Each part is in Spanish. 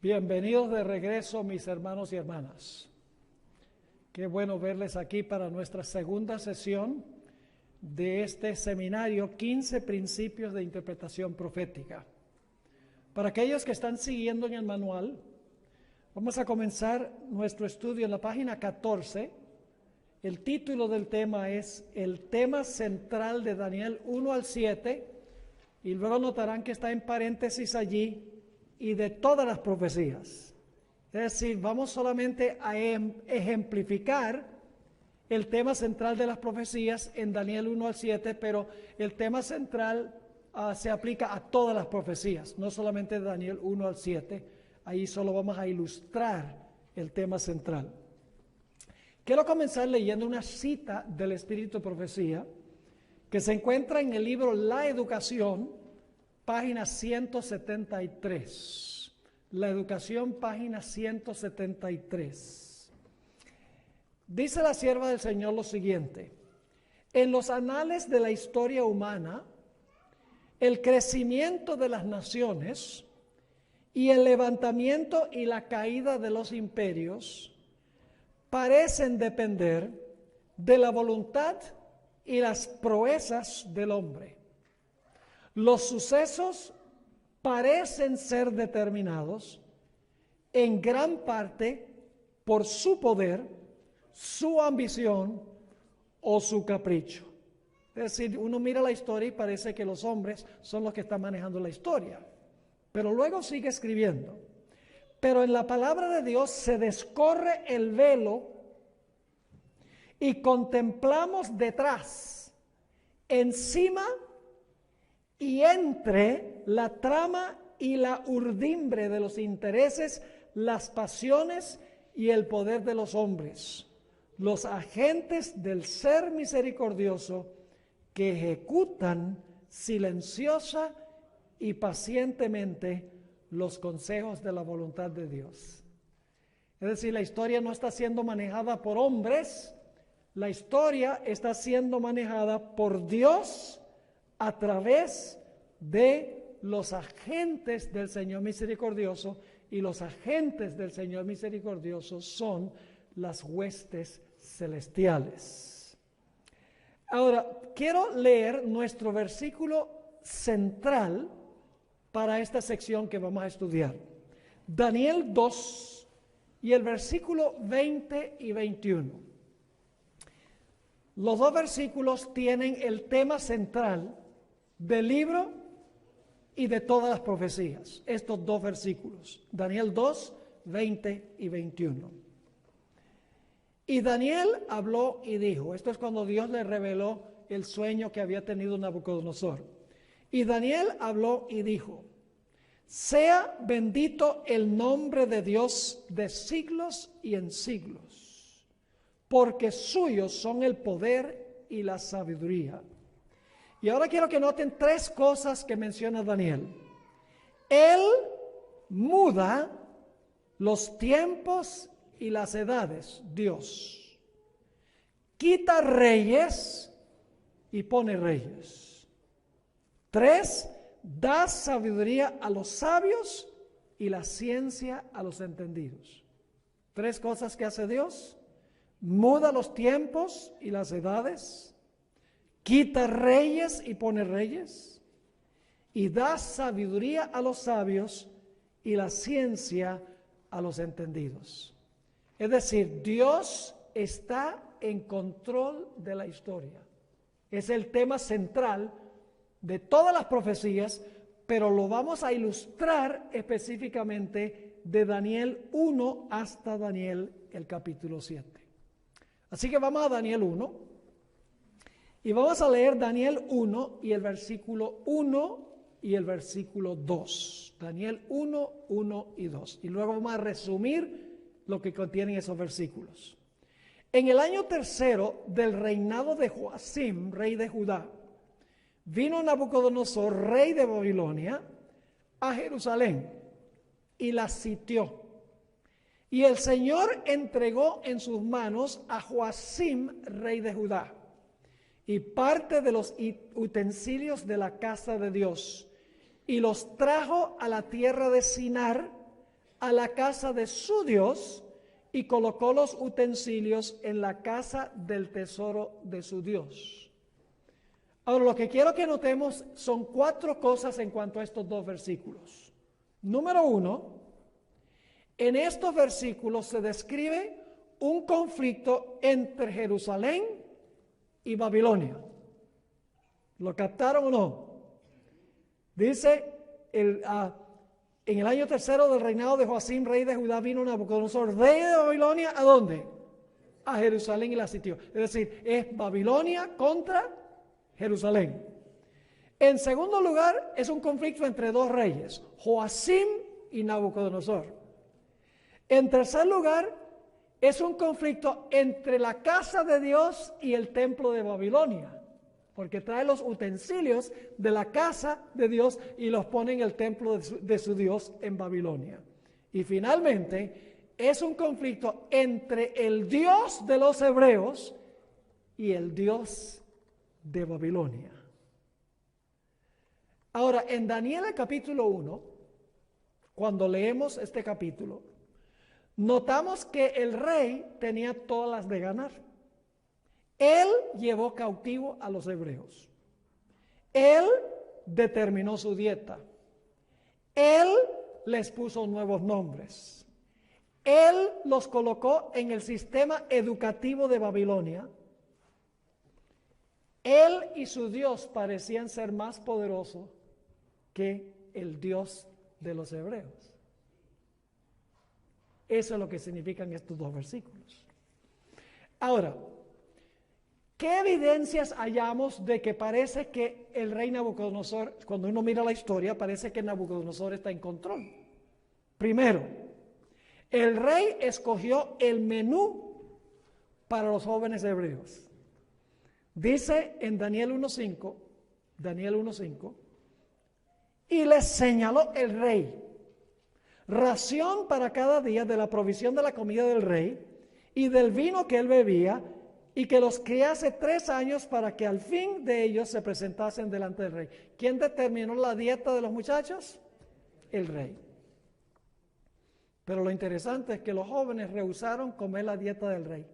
Bienvenidos de regreso, mis hermanos y hermanas. Qué bueno verles aquí para nuestra segunda sesión de este seminario, 15 principios de interpretación profética. Para aquellos que están siguiendo en el manual, vamos a comenzar nuestro estudio en la página 14. El título del tema es el tema central de Daniel 1 al 7, y luego notarán que está en paréntesis allí, y de todas las profecías. Es decir, vamos solamente a ejemplificar el tema central de las profecías en Daniel 1 al 7, pero el tema central se aplica a todas las profecías, no solamente de Daniel 1 al 7. Ahí solo vamos a ilustrar el tema central. Quiero comenzar leyendo una cita del Espíritu de Profecía que se encuentra en el libro La Educación, página 173. La Educación, página 173. Dice la sierva del Señor lo siguiente: en los anales de la historia humana, el crecimiento de las naciones y el levantamiento y la caída de los imperios parecen depender de la voluntad y las proezas del hombre. Los sucesos parecen ser determinados en gran parte por su poder, su ambición o su capricho. Es decir, uno mira la historia y parece que los hombres son los que están manejando la historia. Pero luego sigue escribiendo: pero en la palabra de Dios se descorre el velo y contemplamos detrás, encima y entre la trama y la urdimbre de los intereses, las pasiones y el poder de los hombres, los agentes del ser misericordioso que ejecutan silenciosa y pacientemente los consejos de la voluntad de Dios. Es decir, la historia no está siendo manejada por hombres, la historia está siendo manejada por Dios a través de los agentes del Señor misericordioso, y los agentes del Señor misericordioso son las huestes celestiales. Ahora, quiero leer nuestro versículo central para esta sección que vamos a estudiar. Daniel 2 y el versículo 20 y 21. Los dos versículos tienen el tema central del libro y de todas las profecías. Estos dos versículos, Daniel 2, 20 y 21. Y Daniel habló y dijo, esto es cuando Dios le reveló el sueño que había tenido Nabucodonosor. Y Daniel habló y dijo: sea bendito el nombre de Dios de siglos y en siglos, porque suyos son el poder y la sabiduría. Y ahora quiero que noten tres cosas que menciona Daniel. Él muda los tiempos y las edades, Dios. Quita reyes y pone reyes. 3, da sabiduría a los sabios y la ciencia a los entendidos. Tres cosas que hace Dios: muda los tiempos y las edades, quita reyes y pone reyes, y da sabiduría a los sabios y la ciencia a los entendidos. Es decir, Dios está en control de la historia. Es el tema central de todas las profecías, pero lo vamos a ilustrar específicamente de Daniel 1 hasta Daniel el capítulo 7. Así que vamos a Daniel 1. Y vamos a leer Daniel 1 y el versículo 1 y el versículo 2. Daniel 1, 1 y 2. Y luego vamos a resumir lo que contienen esos versículos. En el año tercero del reinado de Joacim, rey de Judá, vino Nabucodonosor, rey de Babilonia, a Jerusalén y la sitió. Y el Señor entregó en sus manos a Joacim, rey de Judá, y parte de los utensilios de la casa de Dios, y los trajo a la tierra de Sinar, a la casa de su Dios y colocó los utensilios en la casa del tesoro de su Dios. Ahora, lo que quiero que notemos son 4 cosas en cuanto a estos 2 versículos. Número 1, en estos versículos se describe un conflicto entre Jerusalén y Babilonia. ¿Lo captaron o no? Dice, en el año 3 del reinado de Joacim, rey de Judá, vino Nabucodonosor, rey de Babilonia, ¿a dónde? A Jerusalén y la sitió. Es decir, es Babilonia contra Jerusalén. En segundo lugar, es un conflicto entre 2 reyes, Joacim y Nabucodonosor. En tercer lugar, es un conflicto entre la casa de Dios y el templo de Babilonia, porque trae los utensilios de la casa de Dios y los pone en el templo de su Dios en Babilonia. Y finalmente, es un conflicto entre el Dios de los hebreos y el Dios de Babilonia. Ahora, en Daniel el capítulo 1, cuando leemos este capítulo, notamos que el rey tenía todas las de ganar. Él llevó cautivo a los hebreos. Él determinó su dieta. Él les puso nuevos nombres. Él los colocó en el sistema educativo de Babilonia. Él y su Dios parecían ser más poderosos que el Dios de los hebreos. Eso es lo que significan estos 2 versículos. Ahora, ¿qué evidencias hallamos de que parece que el rey Nabucodonosor, cuando uno mira la historia, parece que Nabucodonosor está en control? Primero, el rey escogió el menú para los jóvenes hebreos. Dice en Daniel 1:5, y les señaló el rey ración para cada día de la provisión de la comida del rey y del vino que él bebía, y que los criase 3 años para que al fin de ellos se presentasen delante del rey. ¿Quién determinó la dieta de los muchachos? El rey. Pero lo interesante es que los jóvenes rehusaron comer la dieta del rey.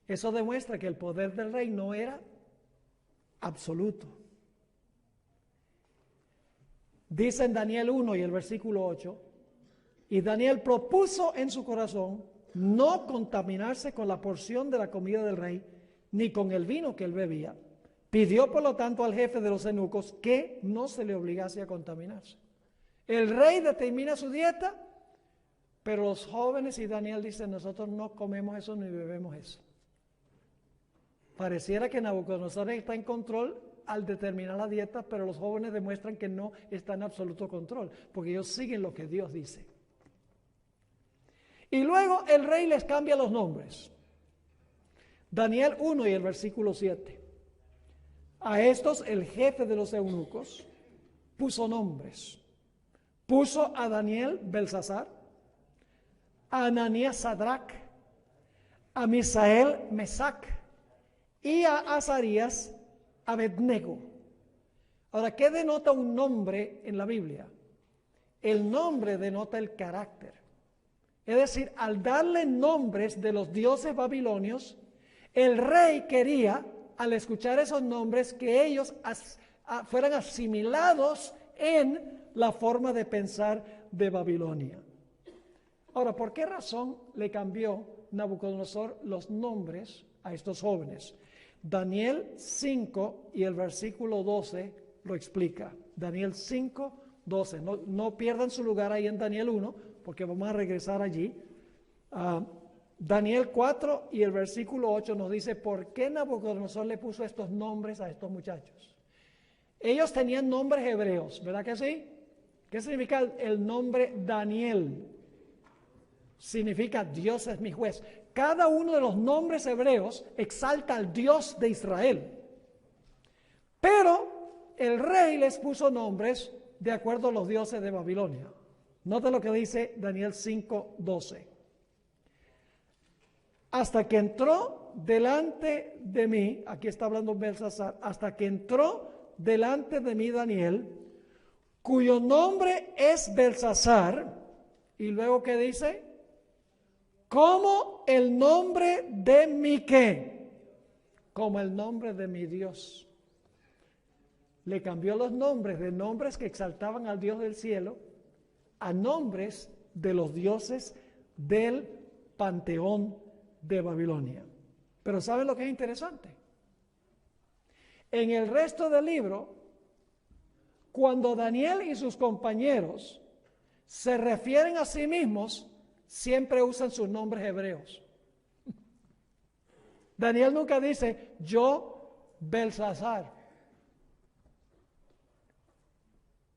Eso demuestra que el poder del rey no era absoluto. Dice en Daniel 1 y el versículo 8, y Daniel propuso en su corazón no contaminarse con la porción de la comida del rey, ni con el vino que él bebía. Pidió por lo tanto al jefe de los eunucos que no se le obligase a contaminarse. El rey determina su dieta, pero los jóvenes y Daniel dicen, nosotros no comemos eso ni bebemos eso. Pareciera que Nabucodonosor está en control al determinar la dieta, pero los jóvenes demuestran que no está en absoluto control, porque ellos siguen lo que Dios dice. Y luego el rey les cambia los nombres. Daniel 1 y el versículo 7. A estos el jefe de los eunucos puso nombres. Puso a Daniel Belsasar, a Ananías Sadrach, a Misael Mesac y a Azarías Abednego. Ahora, ¿qué denota un nombre en la Biblia? El nombre denota el carácter. Es decir, al darle nombres de los dioses babilonios, el rey quería, al escuchar esos nombres, que ellos fueran asimilados en la forma de pensar de Babilonia. Ahora, ¿por qué razón le cambió Nabucodonosor los nombres a estos jóvenes? Daniel 5 y el versículo 12 lo explica. Daniel 5, 12. No pierdan su lugar ahí en Daniel 1, porque vamos a regresar allí. Daniel 4 y el versículo 8 nos dice por qué Nabucodonosor le puso estos nombres a estos muchachos. Ellos tenían nombres hebreos, ¿verdad que sí? ¿Qué significa el nombre Daniel? Significa Dios es mi juez. Cada uno de los nombres hebreos exalta al Dios de Israel. Pero el rey les puso nombres de acuerdo a los dioses de Babilonia. Nota lo que dice Daniel 5:12. Hasta que entró delante de mí, aquí está hablando Belsasar, hasta que entró delante de mí Daniel, cuyo nombre es Belsasar, Y luego, ¿qué dice? Como el nombre de mi ¿qué? Como el nombre de mi Dios. Le cambió los nombres de nombres que exaltaban al Dios del cielo a nombres de los dioses del panteón de Babilonia. Pero ¿saben lo que es interesante? En el resto del libro, cuando Daniel y sus compañeros se refieren a sí mismos, siempre usan sus nombres hebreos. Daniel nunca dice, yo Belsasar.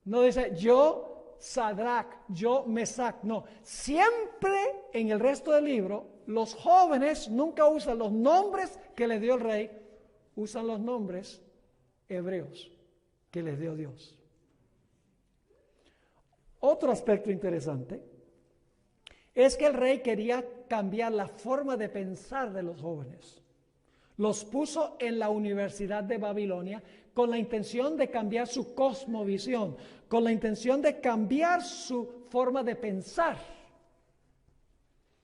No dice, yo Sadrach, yo Mesac. No, siempre en el resto del libro, los jóvenes nunca usan los nombres que les dio el rey, usan los nombres hebreos que les dio Dios. Otro aspecto interesante es que el rey quería cambiar la forma de pensar de los jóvenes. Los puso en la Universidad de Babilonia con la intención de cambiar su cosmovisión, con la intención de cambiar su forma de pensar.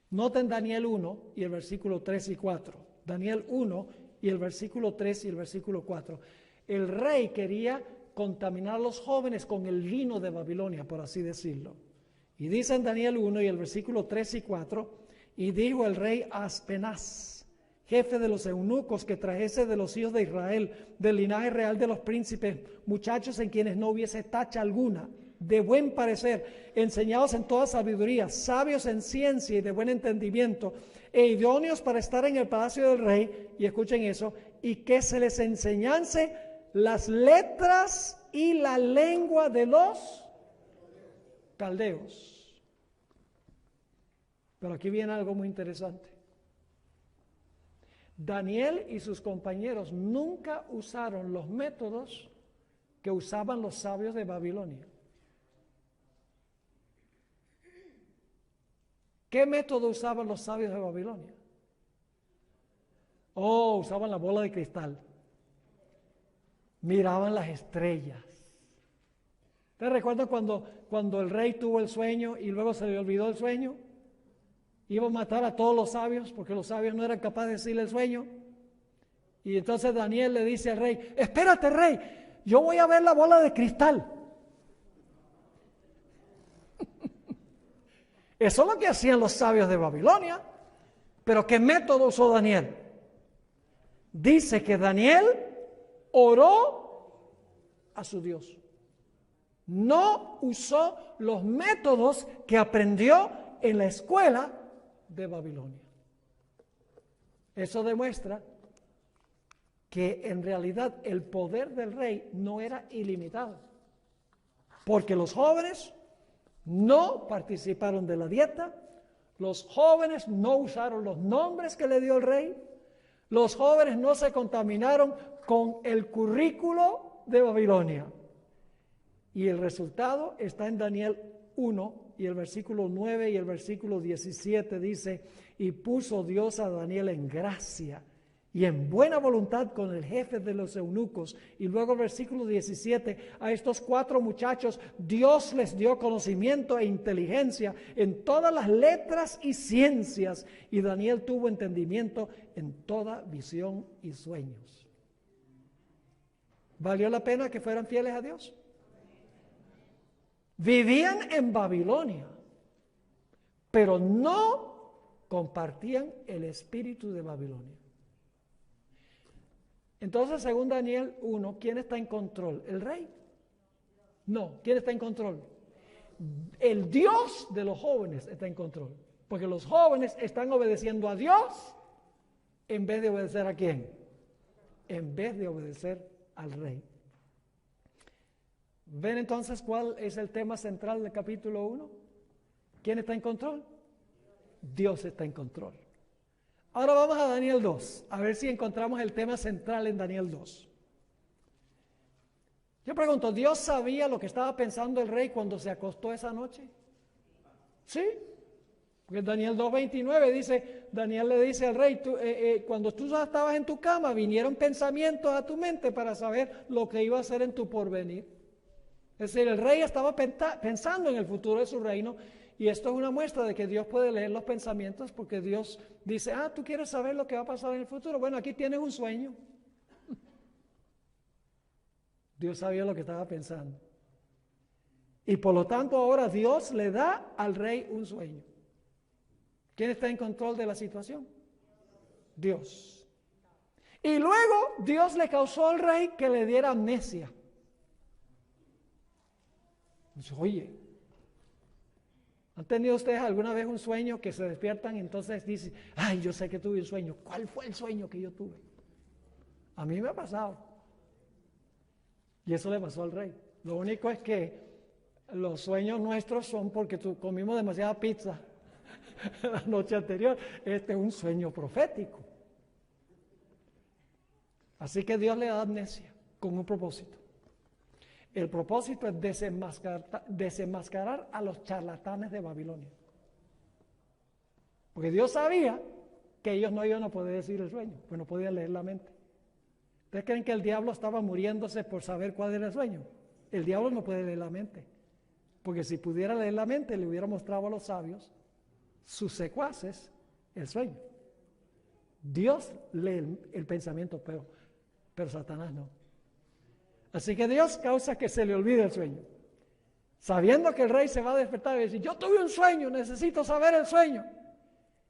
Noten Daniel 1 y el versículo 3 y 4. Daniel 1 y el versículo 3 y el versículo 4. El rey quería contaminar a los jóvenes con el vino de Babilonia, por así decirlo. Y dice en Daniel 1 y el versículo 3 y 4, y dijo el rey a Aspenaz, jefe de los eunucos, que trajese de los hijos de Israel, del linaje real de los príncipes, muchachos en quienes no hubiese tacha alguna, de buen parecer, enseñados en toda sabiduría, sabios en ciencia y de buen entendimiento, e idóneos para estar en el palacio del rey, y escuchen eso, y que se les enseñase las letras y la lengua de los caldeos. Pero aquí viene algo muy interesante. Daniel y sus compañeros nunca usaron los métodos que usaban los sabios de Babilonia. ¿Qué método usaban los sabios de Babilonia? Oh, usaban la bola de cristal. Miraban las estrellas. ¿Ustedes recuerdan cuando el rey tuvo el sueño y luego se le olvidó el sueño? Iba a matar a todos los sabios porque los sabios no eran capaces de decirle el sueño. Y entonces Daniel le dice al rey, espérate rey, yo voy a ver la bola de cristal. Eso es lo que hacían los sabios de Babilonia. Pero ¿qué método usó Daniel? Dice que Daniel oró a su Dios. No usó los métodos que aprendió en la escuela de Babilonia. Eso demuestra que en realidad el poder del rey no era ilimitado, porque los jóvenes no participaron de la dieta, los jóvenes no usaron los nombres que le dio el rey, los jóvenes no se contaminaron con el currículo de Babilonia. Y el resultado está en Daniel 1 y el versículo 9 y el versículo 17 dice, y puso Dios a Daniel en gracia y en buena voluntad con el jefe de los eunucos. Y luego el versículo 17, a estos 4 muchachos Dios les dio conocimiento e inteligencia en todas las letras y ciencias, y Daniel tuvo entendimiento en toda visión y sueños. ¿Valió la pena que fueran fieles a Dios? Vivían en Babilonia, pero no compartían el espíritu de Babilonia. Entonces, según Daniel 1, ¿quién está en control? ¿El rey? No, ¿quién está en control? El Dios de los jóvenes está en control, porque los jóvenes están obedeciendo a Dios en vez de obedecer ¿a quién? En vez de obedecer al rey. ¿Ven entonces cuál es el tema central del capítulo 1? ¿Quién está en control? Dios está en control. Ahora vamos a Daniel 2, a ver si encontramos el tema central en Daniel 2. Yo pregunto, ¿Dios sabía lo que estaba pensando el rey cuando se acostó esa noche? ¿Sí? Porque Daniel 2:29 dice, Daniel le dice al rey, cuando tú estabas en tu cama, vinieron pensamientos a tu mente para saber lo que iba a hacer en tu porvenir. Es decir, el rey estaba pensando en el futuro de su reino, y esto es una muestra de que Dios puede leer los pensamientos, porque Dios dice, ¿tú quieres saber lo que va a pasar en el futuro? Bueno, aquí tienes un sueño. Dios sabía lo que estaba pensando. Y por lo tanto ahora Dios le da al rey un sueño. ¿Quién está en control de la situación? Dios. Y luego Dios le causó al rey que le diera amnesia. Dice, oye, ¿han tenido ustedes alguna vez un sueño que se despiertan y entonces dicen, ay, yo sé que tuve un sueño? ¿Cuál fue el sueño que yo tuve? A mí me ha pasado. Y eso le pasó al rey. Lo único es que los sueños nuestros son porque comimos demasiada pizza la noche anterior. Este es un sueño profético. Así que Dios le da amnesia con un propósito. El propósito es desenmascarar a los charlatanes de Babilonia. Porque Dios sabía que ellos no iban a poder decir el sueño, pues no podían leer la mente. ¿Ustedes creen que el diablo estaba muriéndose por saber cuál era el sueño? El diablo no puede leer la mente. Porque si pudiera leer la mente, le hubiera mostrado a los sabios, sus secuaces, el sueño. Dios lee el pensamiento, pero Satanás no. Así que Dios causa que se le olvide el sueño. Sabiendo que el rey se va a despertar y decir, yo tuve un sueño, necesito saber el sueño.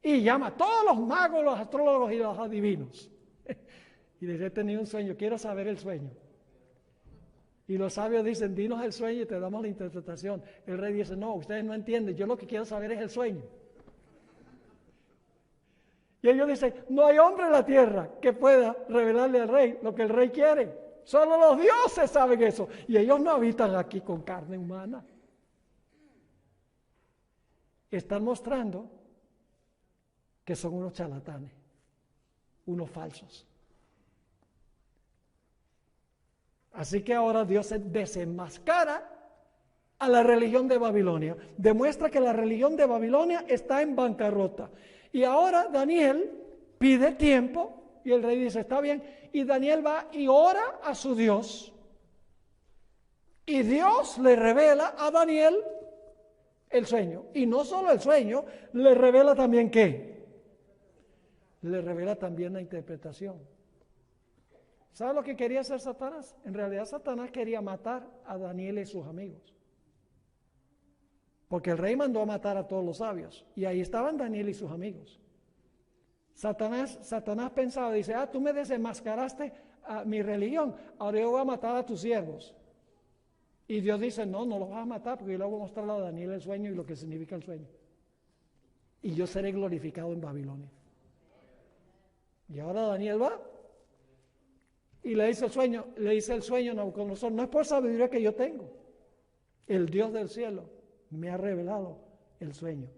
Y llama a todos los magos, los astrólogos y los adivinos. Y dice, he tenido un sueño, quiero saber el sueño. Y los sabios dicen, dinos el sueño y te damos la interpretación. El rey dice, no, ustedes no entienden, yo lo que quiero saber es el sueño. Y ellos dicen, no hay hombre en la tierra que pueda revelarle al rey lo que el rey quiere. Solo los dioses saben eso. Y ellos no habitan aquí con carne humana. Están mostrando que son unos charlatanes, unos falsos. Así que ahora Dios desenmascara a la religión de Babilonia. Demuestra que la religión de Babilonia está en bancarrota. Y ahora Daniel pide tiempo y el rey dice, está bien. Y Daniel va y ora a su Dios. Y Dios le revela a Daniel el sueño. Y no solo el sueño, le revela también ¿qué? Le revela también la interpretación. ¿Sabe lo que quería hacer Satanás? En realidad Satanás quería matar a Daniel y sus amigos. Porque el rey mandó a matar a todos los sabios. Y ahí estaban Daniel y sus amigos. Satanás pensaba, dice, tú me desenmascaraste a mi religión, ahora yo voy a matar a tus siervos. Y Dios dice, no los vas a matar porque yo le voy a mostrar a Daniel el sueño y lo que significa el sueño. Y yo seré glorificado en Babilonia. Y ahora Daniel va y le dice el sueño a Nabucodonosor, no es por sabiduría que yo tengo, el Dios del cielo me ha revelado el sueño.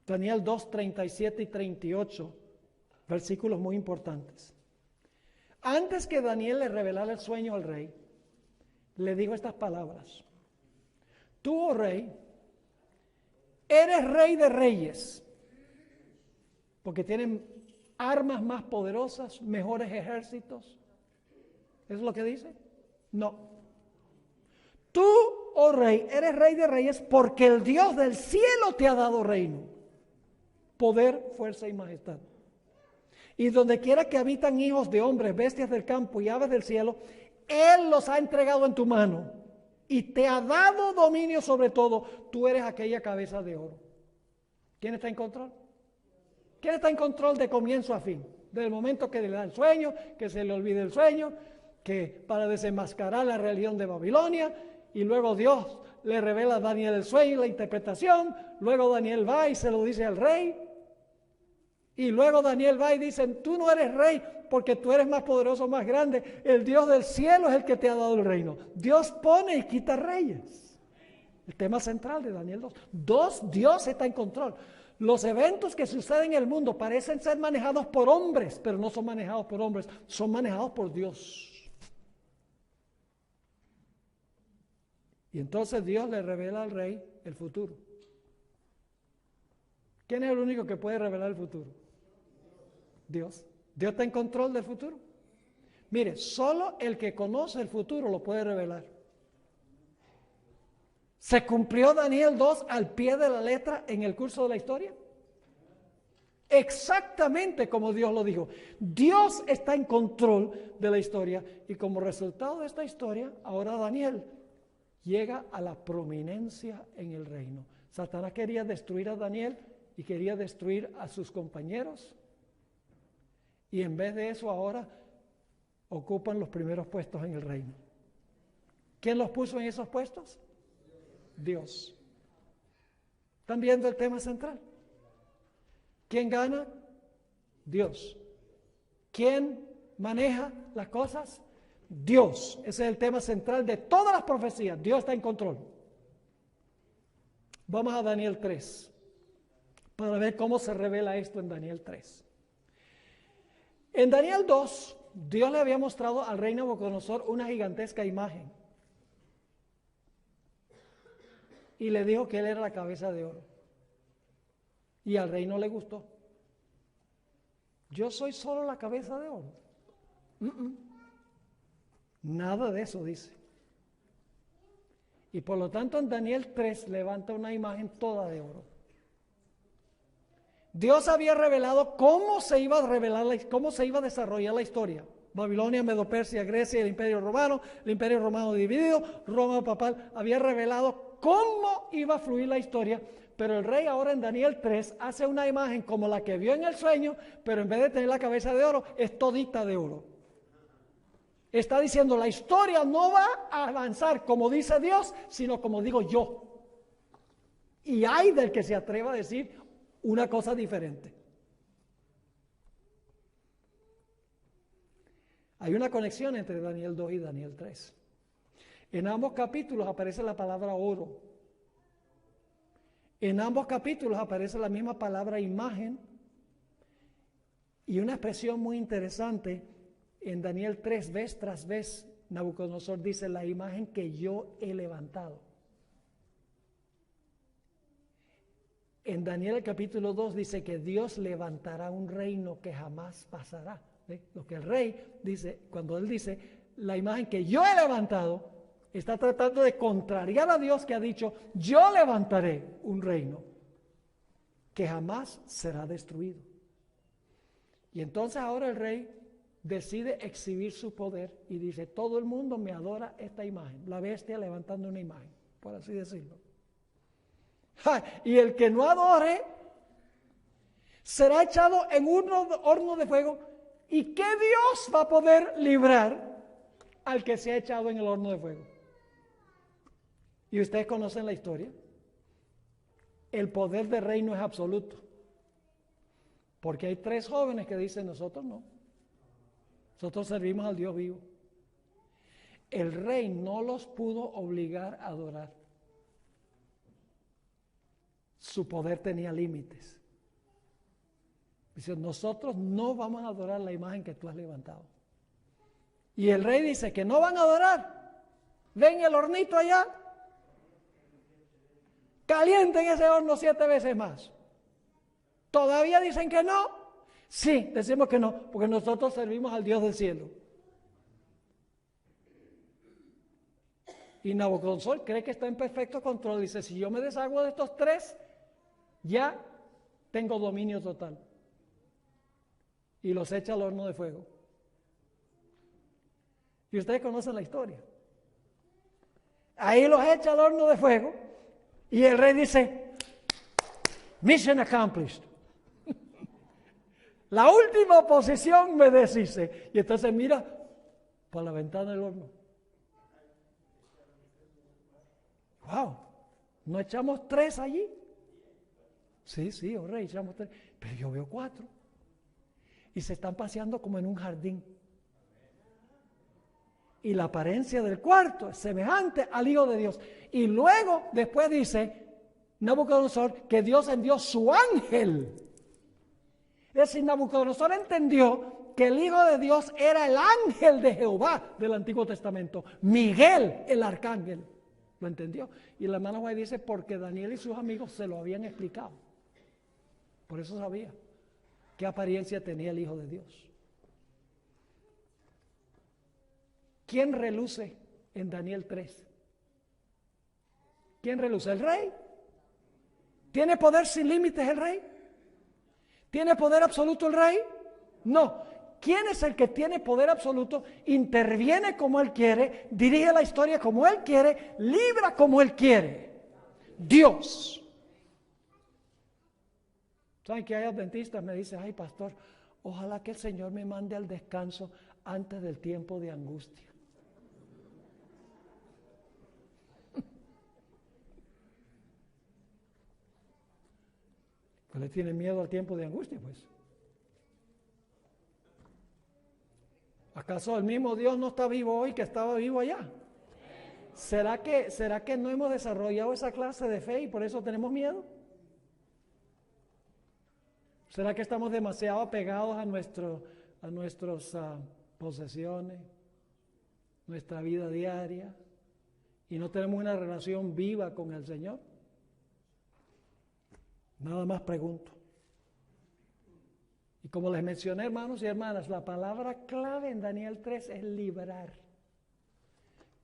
Daniel 2, 37 y 38, versículos muy importantes. Antes que Daniel le revelara el sueño al rey, le dijo estas palabras. Tú, oh rey, eres rey de reyes, porque tienen armas más poderosas, mejores ejércitos. ¿Es lo que dice? No. Tú, oh rey, eres rey de reyes porque el Dios del cielo te ha dado reino, poder, fuerza y majestad. Y donde quiera que habitan hijos de hombres, bestias del campo y aves del cielo, Él los ha entregado en tu mano y te ha dado dominio sobre todo. Tú eres aquella cabeza de oro. ¿Quién está en control? ¿Quién está en control de comienzo a fin? Desde el momento que le da el sueño, que se le olvide el sueño, que para desenmascarar la religión de Babilonia, y luego Dios le revela a Daniel el sueño y la interpretación, luego Daniel va y se lo dice al rey, y luego Daniel va y dice, tú no eres rey porque tú eres más poderoso, más grande, el Dios del cielo es el que te ha dado el reino. Dios pone y quita reyes. El tema central de Daniel 2. Dios está en control. Los eventos que suceden en el mundo parecen ser manejados por hombres, pero no son manejados por hombres, son manejados por Dios. Y entonces Dios le revela al rey el futuro. ¿Quién es el único que puede revelar el futuro? Dios. Dios está en control del futuro. Mire, solo el que conoce el futuro lo puede revelar. ¿Se cumplió Daniel 2 al pie de la letra en el curso de la historia? Exactamente como Dios lo dijo. Dios está en control de la historia y como resultado de esta historia, ahora Daniel llega a la prominencia en el reino. Satanás quería destruir a Daniel y quería destruir a sus compañeros. Y en vez de eso ahora ocupan los primeros puestos en el reino. ¿Quién los puso en esos puestos? Dios. ¿Están viendo el tema central? ¿Quién gana? Dios. ¿Quién maneja las cosas? Dios. Ese es el tema central de todas las profecías. Dios está en control. Vamos a Daniel 3 para ver cómo se revela esto en Daniel 3. En Daniel 2, Dios le había mostrado al rey Nabucodonosor una gigantesca imagen y le dijo que él era la cabeza de oro. Y al rey no le gustó. Yo soy solo la cabeza de oro. Nada de eso dice. Y por lo tanto en Daniel 3 levanta una imagen toda de oro. Dios había revelado cómo se iba a revelar, cómo se iba a desarrollar la historia. Babilonia, Medo-Persia, Grecia, el Imperio Romano dividido, Roma papal, había revelado cómo iba a fluir la historia, pero el rey ahora en Daniel 3 hace una imagen como la que vio en el sueño, pero en vez de tener la cabeza de oro, es todita de oro. Está diciendo, la historia no va a avanzar como dice Dios, sino como digo yo. Y hay del que se atreva a decir una cosa diferente. Hay una conexión entre Daniel 2 y Daniel 3. En ambos capítulos aparece la palabra oro. En ambos capítulos aparece la misma palabra imagen y una expresión muy interesante. En Daniel 3, vez tras vez, Nabucodonosor dice, la imagen que yo he levantado. En Daniel el capítulo 2 dice que Dios levantará un reino que jamás pasará. ¿Ve? Lo que el rey dice, cuando él dice, la imagen que yo he levantado, está tratando de contrariar a Dios que ha dicho, yo levantaré un reino que jamás será destruido. Y entonces ahora el rey decide exhibir su poder y dice, todo el mundo me adora esta imagen, la bestia levantando una imagen, por así decirlo. Y el que no adore será echado en un horno de fuego. ¿Y qué Dios va a poder librar al que se ha echado en el horno de fuego? Y ustedes conocen la historia. El poder del reino es absoluto. Porque hay 3 jóvenes que dicen, nosotros no. Nosotros servimos al Dios vivo. El rey no los pudo obligar a adorar. Su poder tenía límites. Dice, nosotros no vamos a adorar la imagen que tú has levantado. Y el rey dice que no van a adorar. Ven el hornito allá. Calienten ese horno 7 veces más. ¿Todavía dicen que no? Sí, decimos que no, porque nosotros servimos al Dios del cielo. Y Nabucodonosor cree que está en perfecto control. Dice, si yo me deshago de estos 3, ya tengo dominio total. Y los echa al horno de fuego. Y ustedes conocen la historia. Ahí los echa al horno de fuego. Y el rey dice, mission accomplished. La última oposición me deshice. Y entonces mira por la ventana del horno. Wow, ¿no echamos 3 allí? Sí, oh rey, echamos 3. Pero yo veo 4. Y se están paseando como en un jardín. Y la apariencia del cuarto es semejante al Hijo de Dios. Y luego, después dice Nabucodonosor que Dios envió su ángel. Es decir, Nabucodonosor entendió que el Hijo de Dios era el ángel de Jehová del Antiguo Testamento. Miguel, el arcángel. ¿Lo entendió? Y la hermana White dice, porque Daniel y sus amigos se lo habían explicado. Por eso sabía qué apariencia tenía el Hijo de Dios. ¿quién reluce en Daniel 3? ¿Quién reluce? ¿El rey? ¿Tiene poder sin límites el rey? ¿Tiene poder absoluto el rey? No. ¿Quién es el que tiene poder absoluto? Interviene como él quiere, dirige la historia como él quiere, libra como él quiere. Dios. ¿Saben que hay adventistas? Me dicen, ay pastor, ojalá que el Señor me mande al descanso antes del tiempo de angustia. ¿Pues le tiene miedo al tiempo de angustia? Pues. ¿Acaso el mismo Dios no está vivo hoy que estaba vivo allá? ¿Será que no hemos desarrollado esa clase de fe y por eso tenemos miedo? ¿Será que estamos demasiado apegados a nuestras posesiones, nuestra vida diaria, y no tenemos una relación viva con el Señor? Nada más pregunto. Y como les mencioné, hermanos y hermanas, la palabra clave en Daniel 3 es librar.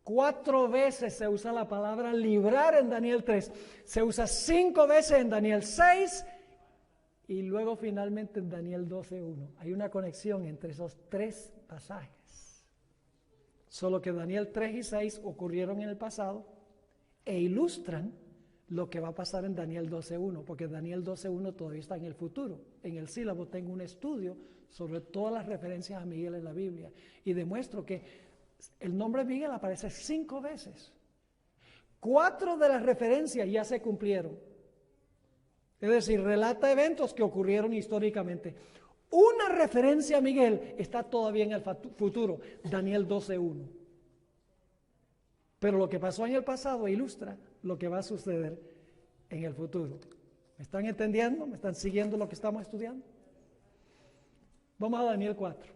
4 veces se usa la palabra librar en Daniel 3. Se usa 5 veces en Daniel 6 y luego finalmente en Daniel 12:1. Hay una conexión entre esos 3 pasajes. Solo que Daniel 3 y 6 ocurrieron en el pasado e ilustran lo que va a pasar en Daniel 12:1, porque Daniel 12:1 todavía está en el futuro. En el sílabo tengo un estudio sobre todas las referencias a Miguel en la Biblia y demuestro que el nombre Miguel aparece 5 veces. 4 de las referencias ya se cumplieron. Es decir, relata eventos que ocurrieron históricamente. Una referencia a Miguel está todavía en el futuro, Daniel 12:1. Pero lo que pasó en el pasado ilustra lo que va a suceder en el futuro. ¿Me están entendiendo? ¿Me están siguiendo lo que estamos estudiando? Vamos a Daniel 4.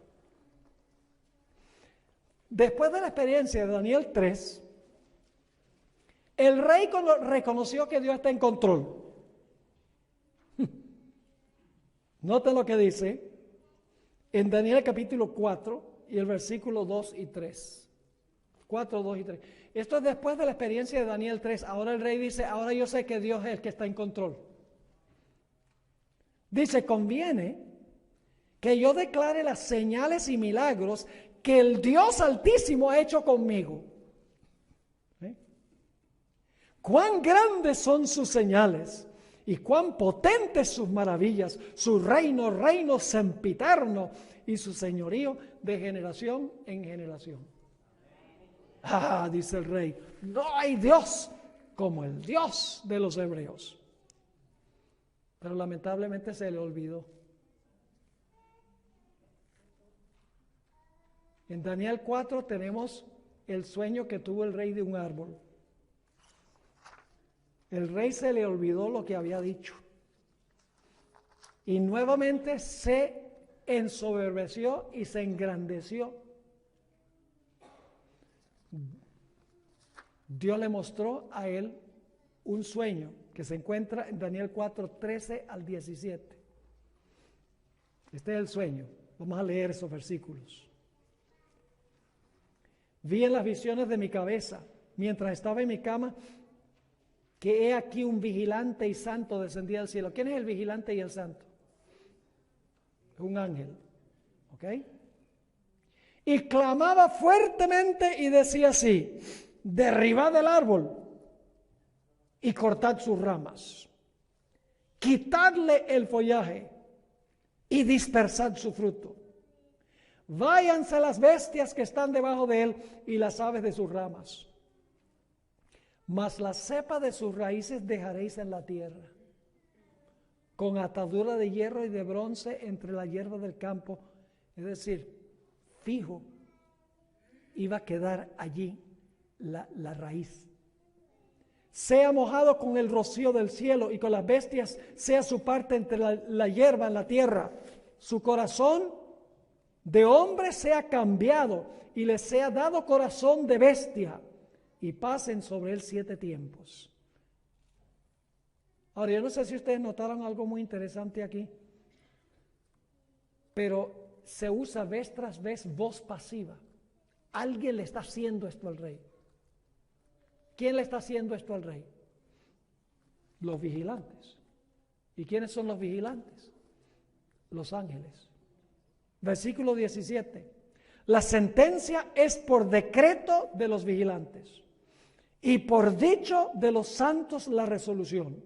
Después de la experiencia de Daniel 3, el rey reconoció que Dios está en control. Noten lo que dice en Daniel capítulo 4 y el versículo 2 y 3. 4, 2 y 3. Esto es después de la experiencia de Daniel 3. Ahora el rey dice, ahora yo sé que Dios es el que está en control. Dice, conviene que yo declare las señales y milagros que el Dios Altísimo ha hecho conmigo. Cuán grandes son sus señales y cuán potentes sus maravillas, su reino sempiterno y su señorío de generación en generación. Ah, dice el rey, no hay Dios como el Dios de los hebreos. Pero lamentablemente se le olvidó. En Daniel 4 tenemos el sueño que tuvo el rey de un árbol. El rey se le olvidó lo que había dicho. Y nuevamente se ensoberbeció y se engrandeció. Dios le mostró a él un sueño que se encuentra en Daniel 4, 13 al 17. Este es el sueño. Vamos a leer esos versículos. Vi en las visiones de mi cabeza, mientras estaba en mi cama, que he aquí un vigilante y santo descendía del cielo. ¿Quién es el vigilante y el santo? Un ángel. ¿Ok? Y clamaba fuertemente y decía así, derribad el árbol y cortad sus ramas, quitadle el follaje y dispersad su fruto. Váyanse las bestias que están debajo de él y las aves de sus ramas. Mas la cepa de sus raíces dejaréis en la tierra, con atadura de hierro y de bronce entre la hierba del campo. Es decir, fijo, iba a quedar allí la raíz. Sea mojado con el rocío del cielo y con las bestias sea su parte entre la hierba en la tierra. Su corazón de hombre sea cambiado y le sea dado corazón de bestia, y pasen sobre él 7 tiempos. Ahora, yo no sé si ustedes notaron algo muy interesante aquí, pero se usa vez tras vez voz pasiva. Alguien le está haciendo esto al rey. ¿Quién le está haciendo esto al rey? Los vigilantes. ¿Y quiénes son los vigilantes? Los ángeles. Versículo 17. La sentencia es por decreto de los vigilantes y por dicho de los santos la resolución.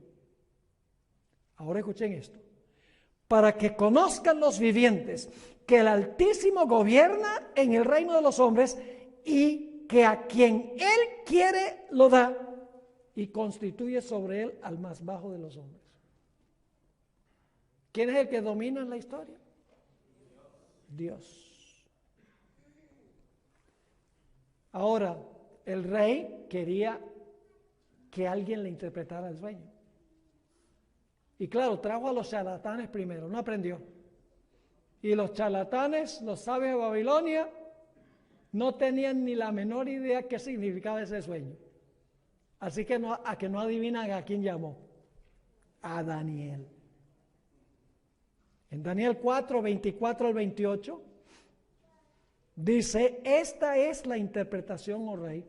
Ahora escuchen esto. Para que conozcan los vivientes que el Altísimo gobierna en el reino de los hombres y que a quien Él quiere lo da y constituye sobre Él al más bajo de los hombres. ¿Quién es el que domina en la historia? Dios. Ahora, el rey quería que alguien le interpretara el sueño. Y claro, trajo a los charlatanes primero, no aprendió. Y los charlatanes, los sabios de Babilonia, no tenían ni la menor idea qué significaba ese sueño. Así que no adivinan a quién llamó. A Daniel. En Daniel 4, 24 al 28, dice, esta es la interpretación, oh rey,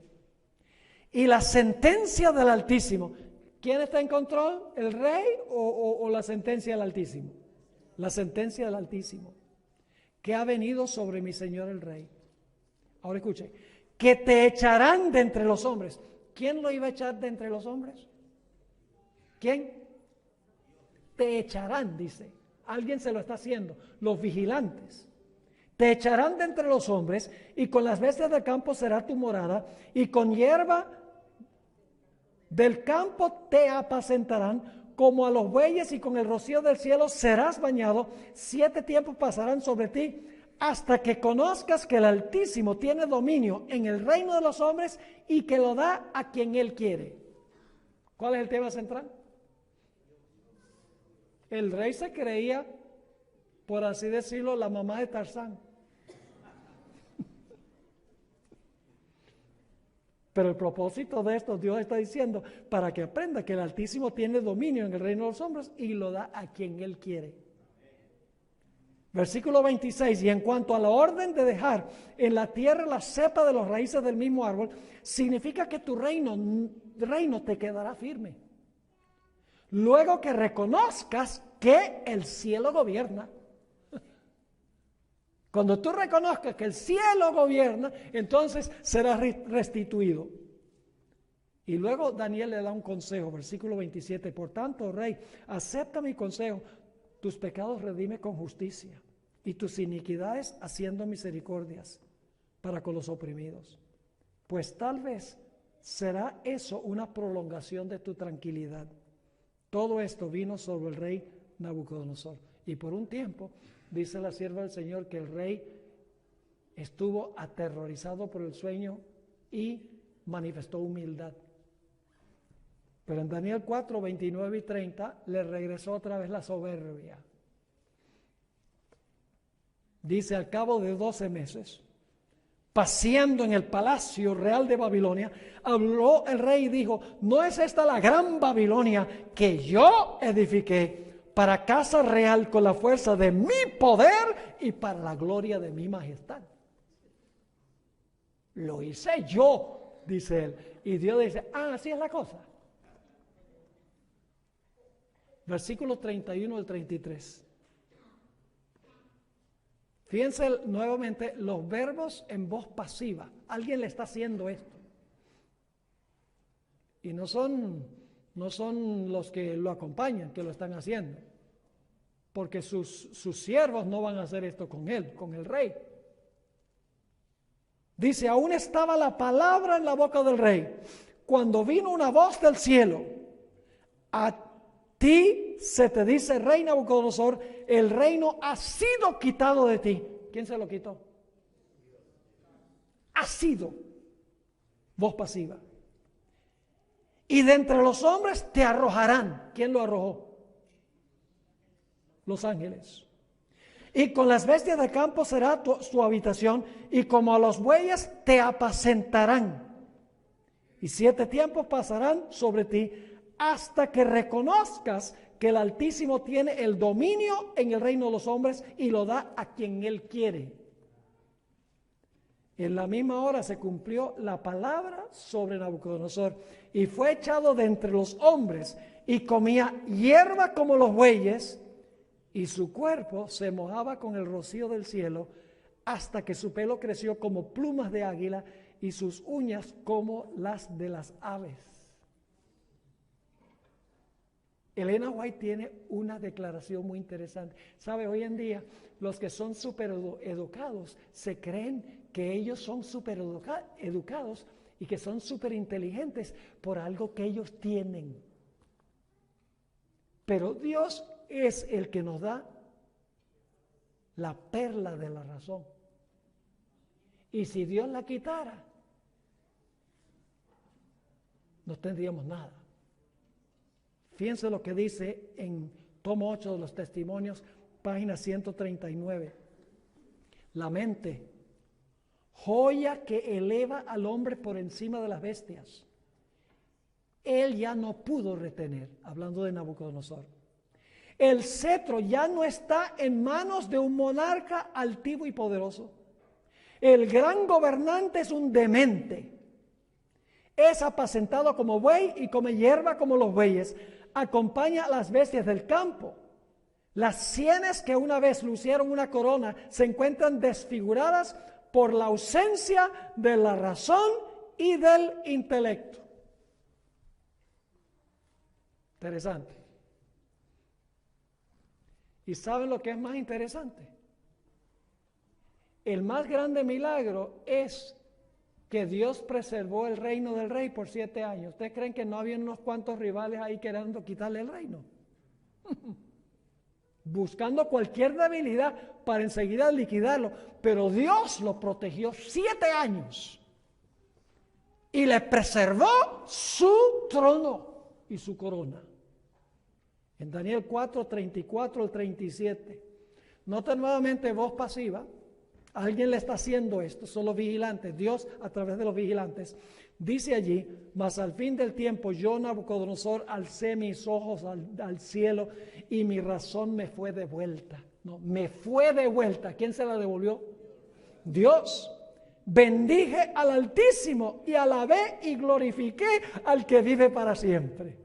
y la sentencia del Altísimo. ¿Quién está en control? ¿El rey o la sentencia del Altísimo? La sentencia del Altísimo, que ha venido sobre mi señor el rey. Ahora escuche, que te echarán de entre los hombres. ¿Quién lo iba a echar de entre los hombres? ¿Quién? Te echarán, dice. Alguien se lo está haciendo. Los vigilantes. Te echarán de entre los hombres y con las bestias del campo será tu morada y con hierba del campo te apacentarán como a los bueyes y con el rocío del cielo serás bañado. 7 tiempos pasarán sobre ti hasta que conozcas que el Altísimo tiene dominio en el reino de los hombres y que lo da a quien Él quiere. ¿Cuál es el tema central? El rey se creía, por así decirlo, la mamá de Tarzán. Pero el propósito de esto, Dios está diciendo, para que aprenda que el Altísimo tiene dominio en el reino de los hombres y lo da a quien Él quiere. Versículo 26, y en cuanto a la orden de dejar en la tierra la cepa de las raíces del mismo árbol, significa que tu reino te quedará firme. Luego que reconozcas que el cielo gobierna. Cuando tú reconozcas que el cielo gobierna, entonces serás restituido. Y luego Daniel le da un consejo, versículo 27. Por tanto, rey, acepta mi consejo. Tus pecados redime con justicia y tus iniquidades haciendo misericordias para con los oprimidos. Pues tal vez será eso una prolongación de tu tranquilidad. Todo esto vino sobre el rey Nabucodonosor. Y por un tiempo, dice la sierva del Señor, que el rey estuvo aterrorizado por el sueño y manifestó humildad. Pero en Daniel 4, 29 y 30 le regresó otra vez la soberbia. Dice, al cabo de 12 meses, paseando en el palacio real de Babilonia, habló el rey y dijo, ¿no es esta la gran Babilonia que yo edifiqué para casa real con la fuerza de mi poder y para la gloria de mi majestad? Lo hice yo, dice él. Y Dios dice, así es la cosa. Versículos 31 al 33. Fíjense nuevamente los verbos en voz pasiva. Alguien le está haciendo esto. Y no son los que lo acompañan, que lo están haciendo. Porque sus siervos no van a hacer esto con él, con el rey. Dice, aún estaba la palabra en la boca del rey, cuando vino una voz del cielo. A ti se te dice, rey Nabucodonosor, el reino ha sido quitado de ti. ¿Quién se lo quitó? Ha sido. Voz pasiva. Y de entre los hombres te arrojarán. ¿Quién lo arrojó? Los ángeles. Y con las bestias de campo será su habitación, y como a los bueyes te apacentarán. Y 7 tiempos pasarán sobre ti, hasta que reconozcas que el Altísimo tiene el dominio en el reino de los hombres y lo da a quien Él quiere. En la misma hora se cumplió la palabra sobre Nabucodonosor y fue echado de entre los hombres y comía hierba como los bueyes y su cuerpo se mojaba con el rocío del cielo hasta que su pelo creció como plumas de águila y sus uñas como las de las aves. Elena White tiene una declaración muy interesante. ¿Sabe? Hoy en día los que son súper educados se creen que ellos son súper educados y que son súper inteligentes por algo que ellos tienen. Pero Dios es el que nos da la perla de la razón. Y si Dios la quitara, no tendríamos nada. Fíjense lo que dice en tomo 8 de los Testimonios, página 139. La mente, joya que eleva al hombre por encima de las bestias. Él ya no pudo retener, hablando de Nabucodonosor. El cetro ya no está en manos de un monarca altivo y poderoso. El gran gobernante es un demente. Es apacentado como buey y come hierba como los bueyes. Acompaña a las bestias del campo. Las sienes que una vez lucieron una corona se encuentran desfiguradas por la ausencia de la razón y del intelecto. Interesante. ¿Y saben lo que es más interesante? El más grande milagro es que Dios preservó el reino del rey por 7 años. ¿Ustedes creen que no había unos cuantos rivales ahí queriendo quitarle el reino? Buscando cualquier debilidad para enseguida liquidarlo. Pero Dios lo protegió 7 años. Y le preservó su trono y su corona. En Daniel 4, 34 al 37. Nota nuevamente voz pasiva. Alguien le está haciendo esto, son los vigilantes, Dios a través de los vigilantes. Dice allí, mas al fin del tiempo yo, Nabucodonosor, alcé mis ojos al cielo y mi razón me fue devuelta. No, me fue devuelta. ¿Quién se la devolvió? Dios. Bendije al Altísimo y alabé y glorifiqué al que vive para siempre,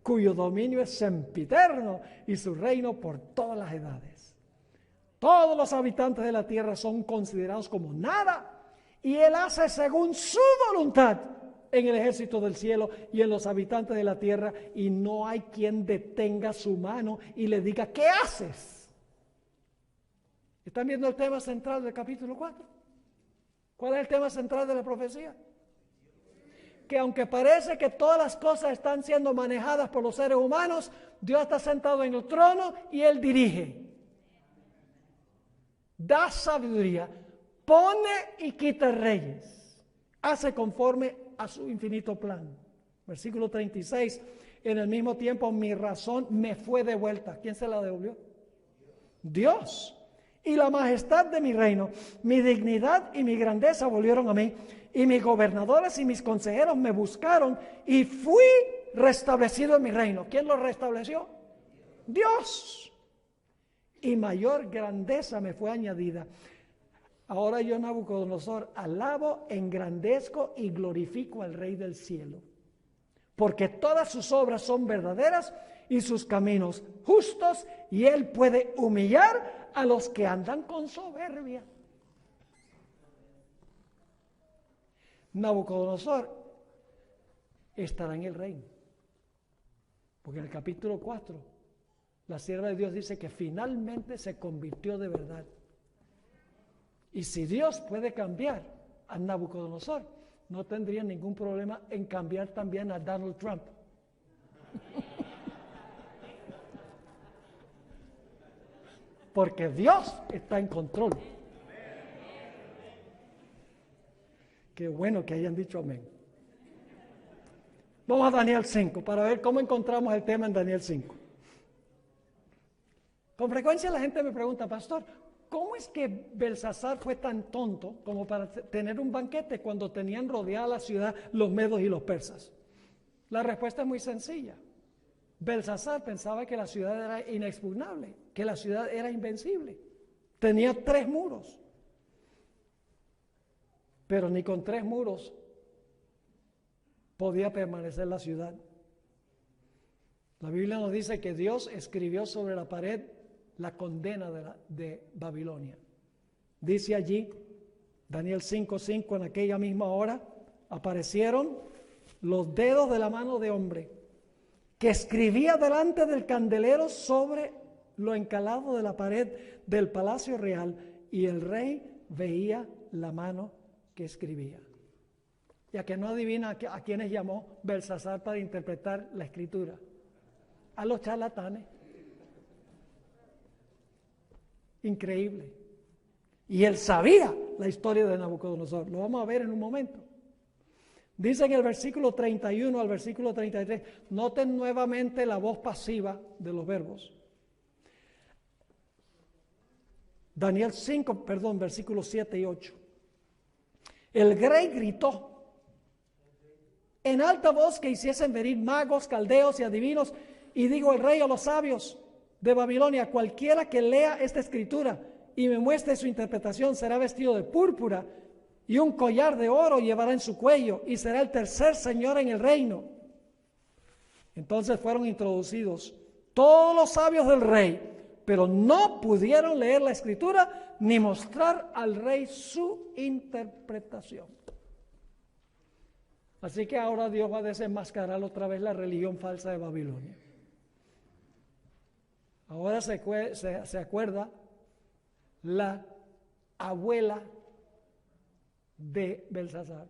cuyo dominio es sempiterno y su reino por todas las edades. Todos los habitantes de la tierra son considerados como nada, y Él hace según su voluntad en el ejército del cielo y en los habitantes de la tierra, y no hay quien detenga su mano y le diga, ¿qué haces? ¿Están viendo el tema central del capítulo 4? ¿Cuál es el tema central de la profecía? Que aunque parece que todas las cosas están siendo manejadas por los seres humanos, Dios está sentado en el trono y Él dirige. Da sabiduría, pone y quita reyes, hace conforme a su infinito plan. Versículo 36, en el mismo tiempo mi razón me fue devuelta. ¿Quién se la devolvió? Dios. Y la majestad de mi reino, mi dignidad y mi grandeza volvieron a mí, y mis gobernadores y mis consejeros me buscaron, y fui restablecido en mi reino. ¿Quién lo restableció? Dios. Y mayor grandeza me fue añadida. Ahora yo, Nabucodonosor, alabo, engrandezco y glorifico al Rey del cielo, porque todas sus obras son verdaderas y sus caminos justos, y Él puede humillar a los que andan con soberbia. Nabucodonosor estará en el reino, porque en el capítulo 4 la sierva de Dios dice que finalmente se convirtió de verdad. Y si Dios puede cambiar a Nabucodonosor, no tendría ningún problema en cambiar también a Donald Trump. Porque Dios está en control. Qué bueno que hayan dicho amén. Vamos a Daniel 5 para ver cómo encontramos el tema en Daniel 5. Con frecuencia la gente me pregunta, pastor, ¿cómo es que Belsasar fue tan tonto como para tener un banquete cuando tenían rodeada la ciudad los medos y los persas? La respuesta es muy sencilla. Belsasar pensaba que la ciudad era inexpugnable, que la ciudad era invencible. Tenía 3 muros. pero ni con 3 muros podía permanecer la ciudad. La Biblia nos dice que Dios escribió sobre la pared la condena de Babilonia. Dice allí, Daniel 5:5, en aquella misma hora aparecieron los dedos de la mano de hombre que escribía delante del candelero sobre lo encalado de la pared del palacio real, y el rey veía la mano que escribía. Ya que no adivina a quienes llamó Belsasar para interpretar la escritura. A los charlatanes. Increíble. Y él sabía la historia de Nabucodonosor. Lo vamos a ver en un momento. Dice en el versículo 31 al versículo 33, noten nuevamente la voz pasiva de los verbos. Daniel 5, versículos 7 y 8. El rey gritó en alta voz que hiciesen venir magos, caldeos y adivinos, y digo el rey a los sabios de Babilonia: cualquiera que lea esta escritura y me muestre su interpretación será vestido de púrpura y un collar de oro llevará en su cuello, y será el tercer señor en el reino. Entonces fueron introducidos todos los sabios del rey, pero no pudieron leer la escritura ni mostrar al rey su interpretación. Así que ahora Dios va a desenmascarar otra vez la religión falsa de Babilonia. Ahora se acuerda la abuela de Belsasar,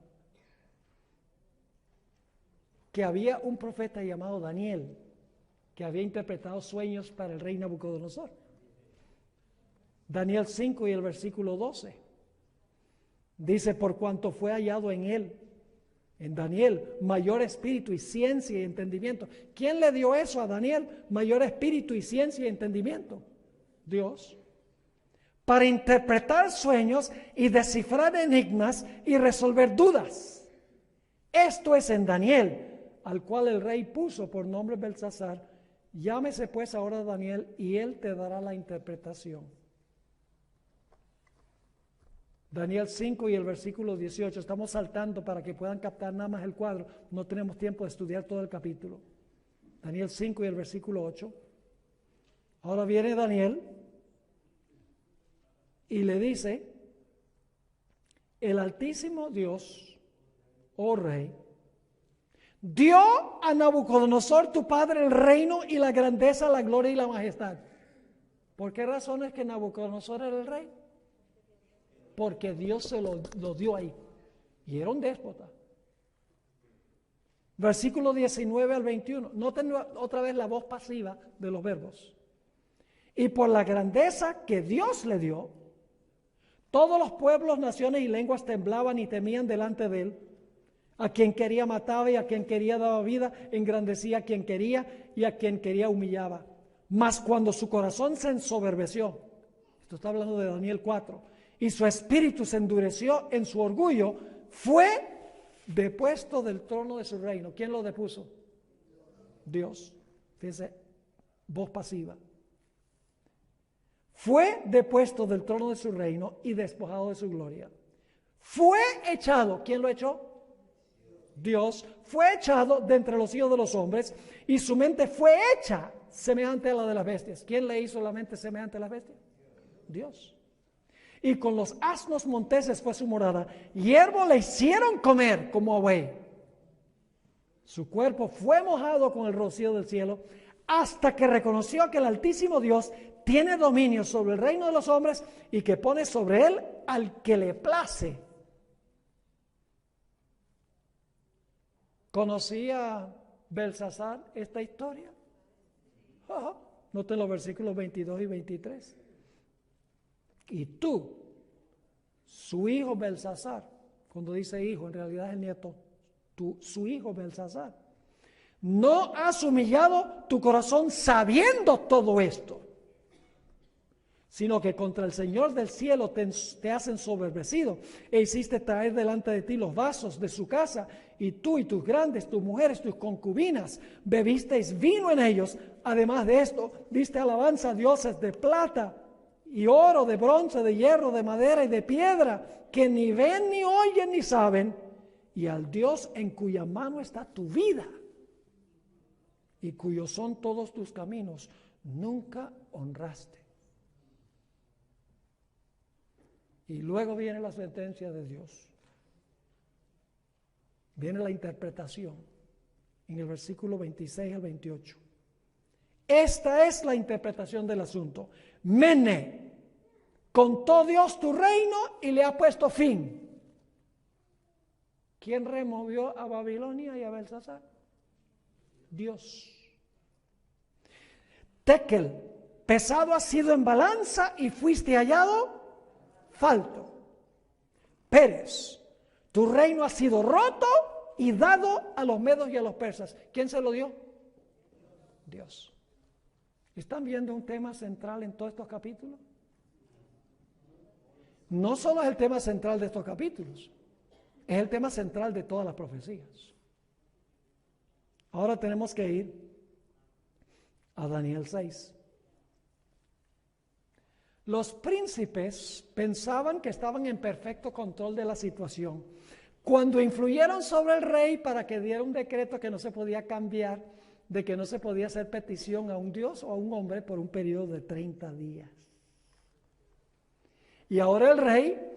que había un profeta llamado Daniel, que había interpretado sueños para el rey Nabucodonosor. Daniel 5 y el versículo 12 dice: por cuanto fue hallado en él, en Daniel, mayor espíritu y ciencia y entendimiento. ¿Quién le dio eso a Daniel? Mayor espíritu y ciencia y entendimiento. Dios. Para interpretar sueños y descifrar enigmas y resolver dudas. Esto es en Daniel, al cual el rey puso por nombre Belsasar. Llámese pues ahora Daniel, y él te dará la interpretación. Daniel 5 y el versículo 18. Estamos saltando para que puedan captar nada más el cuadro. No tenemos tiempo de estudiar todo el capítulo. Daniel 5 y el versículo 8. Ahora viene Daniel y le dice: el Altísimo Dios, oh Rey, dio a Nabucodonosor tu padre el reino y la grandeza, la gloria y la majestad. ¿Por qué razón es que Nabucodonosor era el rey? Porque Dios se lo dio ahí. Y era un déspota. Versículo 19 al 21. Noten otra vez la voz pasiva de los verbos. Y por la grandeza que Dios le dio, todos los pueblos, naciones y lenguas temblaban y temían delante de él. A quien quería mataba, y a quien quería daba vida, engrandecía a quien quería, y a quien quería humillaba. Mas cuando su corazón se ensoberbeció, esto está hablando de Daniel 4, y su espíritu se endureció en su orgullo, fue depuesto del trono de su reino. ¿Quién lo depuso? Dios. Fíjense, voz pasiva. Fue depuesto del trono de su reino y despojado de su gloria. Fue echado. ¿Quién lo echó? Dios. Fue echado de entre los hijos de los hombres, y su mente fue hecha semejante a la de las bestias. ¿Quién le hizo la mente semejante a las bestias? Dios. Y con los asnos monteses fue su morada, hierbo le hicieron comer como a buey. Su cuerpo fue mojado con el rocío del cielo, hasta que reconoció que el Altísimo Dios tiene dominio sobre el reino de los hombres, y que pone sobre él al que le place. ¿Conocía Belsasar esta historia? Noten los versículos 22 y 23. Y tú, su hijo Belsasar, cuando dice hijo, en realidad es el nieto, su hijo Belsasar, no has humillado tu corazón sabiendo todo esto, sino que contra el Señor del cielo te has ensoberbecido, e hiciste traer delante de ti los vasos de su casa, y tú y tus grandes, tus mujeres, tus concubinas, bebisteis vino en ellos. Además de esto, diste alabanza a dioses de plata y oro, de bronce, de hierro, de madera y de piedra, que ni ven, ni oyen, ni saben, y al Dios en cuya mano está tu vida, y cuyos son todos tus caminos, nunca honraste. Y luego viene la sentencia de Dios. Viene la interpretación en el versículo 26 al 28. Esta es la interpretación del asunto. Mene, contó Dios tu reino y le ha puesto fin. ¿Quién removió a Babilonia y a Belsasar? Dios. Tekel, pesado has sido en balanza y fuiste hallado falto. Pérez, tu reino ha sido roto y dado a los medos y a los persas. ¿Quién se lo dio? Dios. ¿Están viendo un tema central en todos estos capítulos? No solo es el tema central de estos capítulos, es el tema central de todas las profecías. Ahora tenemos que ir a Daniel 6. Los príncipes pensaban que estaban en perfecto control de la situación. Cuando influyeron sobre el rey para que diera un decreto que no se podía cambiar, de que no se podía hacer petición a un dios o a un hombre por un periodo de 30 días. Y ahora el rey,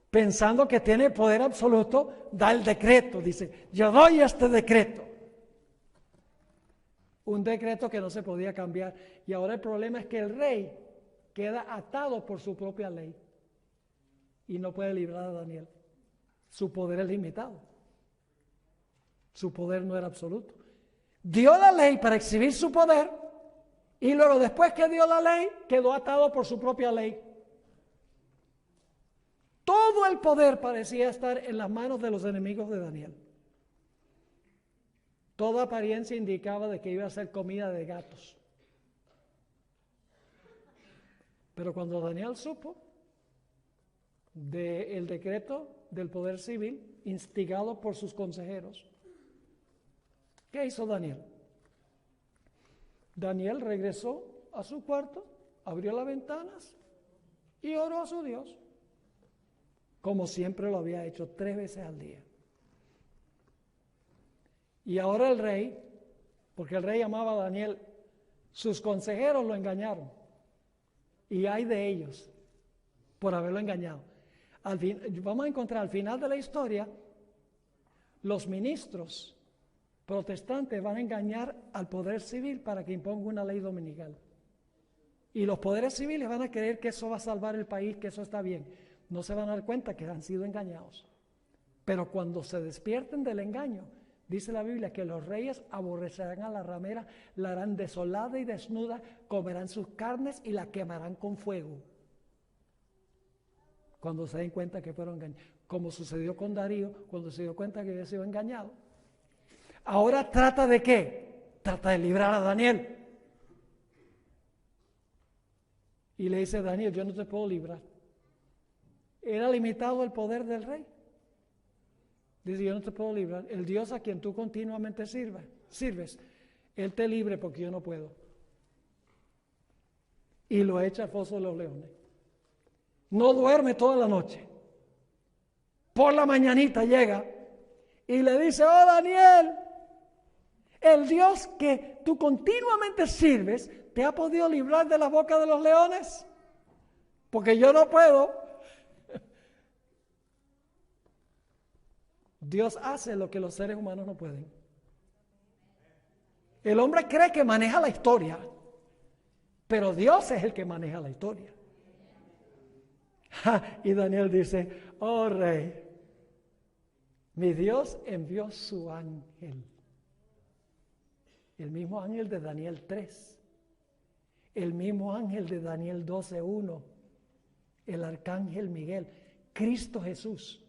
pensando que tiene poder absoluto, da el decreto, dice, yo doy este decreto. Un decreto que no se podía cambiar. Y ahora el problema es que el rey queda atado por su propia ley y no puede librar a Daniel. Su poder es limitado. Su poder no era absoluto. Dio la ley para exhibir su poder y luego después que dio la ley quedó atado por su propia ley. Todo el poder parecía estar en las manos de los enemigos de Daniel. Toda apariencia indicaba de que iba a ser comida de gatos. Pero cuando Daniel supo del decreto del poder civil, instigado por sus consejeros, ¿qué hizo Daniel? Daniel regresó a su cuarto, abrió las ventanas y oró a su Dios, como siempre lo había hecho 3 veces al día. Y ahora el rey, porque el rey amaba a Daniel, sus consejeros lo engañaron. Y hay de ellos por haberlo engañado. Al fin, vamos a encontrar al final de la historia, los ministros protestantes van a engañar al poder civil para que imponga una ley dominical. Y los poderes civiles van a creer que eso va a salvar el país, que eso está bien. No se van a dar cuenta que han sido engañados. Pero cuando se despierten del engaño, dice la Biblia que los reyes aborrecerán a la ramera, la harán desolada y desnuda, comerán sus carnes y la quemarán con fuego. Cuando se den cuenta que fueron engañados. Como sucedió con Darío, cuando se dio cuenta que había sido engañado. Ahora trata de ¿qué? Trata de librar a Daniel. Y le dice, Daniel, yo no te puedo librar. Era limitado el poder del rey. Dice, yo no te puedo librar. El Dios a quien tú continuamente sirves, Él te libre porque yo no puedo. Y lo echa al foso de los leones. No duerme toda la noche. Por la mañanita llega y le dice, oh Daniel, el Dios que tú continuamente sirves, ¿te ha podido librar de la boca de los leones? Porque yo no puedo. Dios hace lo que los seres humanos no pueden. El hombre cree que maneja la historia, pero Dios es el que maneja la historia. Y Daniel dice, oh rey, mi Dios envió su ángel. El mismo ángel de Daniel 3. El mismo ángel de Daniel 12:1. El arcángel Miguel. Cristo Jesús.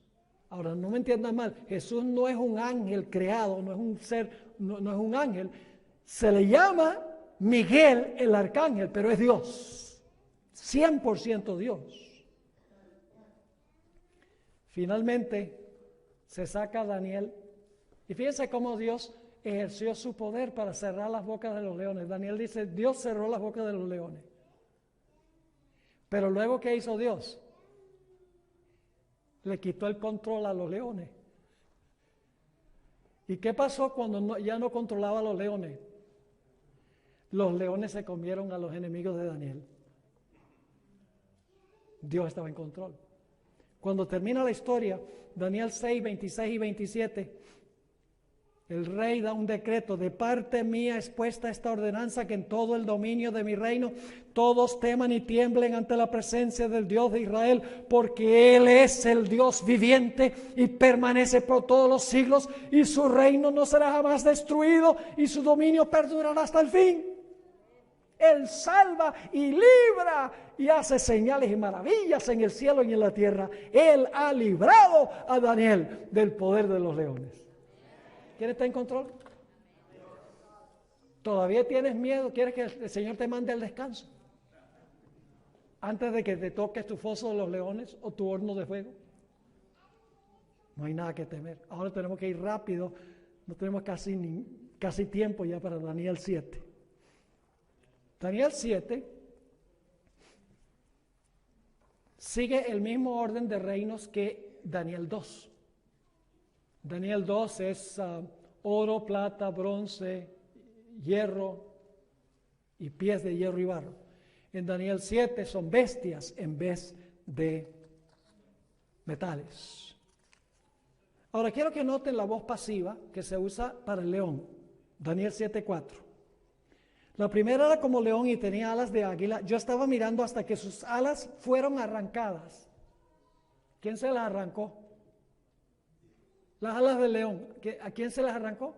Ahora, no me entiendan mal, Jesús no es un ángel creado, no es un ser, no es un ángel. Se le llama Miguel el arcángel, pero es Dios. 100% Dios. Finalmente, se saca a Daniel. Y fíjense cómo Dios ejerció su poder para cerrar las bocas de los leones. Daniel dice, Dios cerró las bocas de los leones. Pero luego, ¿qué hizo Dios? Le quitó el control a los leones. ¿Y qué pasó cuando ya no controlaba a los leones? Los leones se comieron a los enemigos de Daniel. Dios estaba en control. Cuando termina la historia, Daniel 6, 26 y 27, el rey da un decreto: de parte mía es puesta esta ordenanza, que en todo el dominio de mi reino todos teman y tiemblen ante la presencia del Dios de Israel, porque Él es el Dios viviente y permanece por todos los siglos, y su reino no será jamás destruido, y su dominio perdurará hasta el fin. Él salva y libra y hace señales y maravillas en el cielo y en la tierra. Él ha librado a Daniel del poder de los leones. ¿Quién está en control? ¿Todavía tienes miedo? ¿Quieres que el Señor te mande al descanso antes de que te toques tu foso de los leones o tu horno de fuego? No hay nada que temer. Ahora tenemos que ir rápido. No tenemos casi tiempo ya para Daniel 7. Daniel 7 sigue el mismo orden de reinos que Daniel 2. Daniel 2 es oro, plata, bronce, hierro y pies de hierro y barro. En Daniel 7 son bestias en vez de metales. Ahora quiero que noten la voz pasiva que se usa para el león. Daniel 7:4. La primera era como león y tenía alas de águila. Yo estaba mirando hasta que sus alas fueron arrancadas. ¿Quién se las arrancó? Las alas del león. ¿A quién se las arrancó?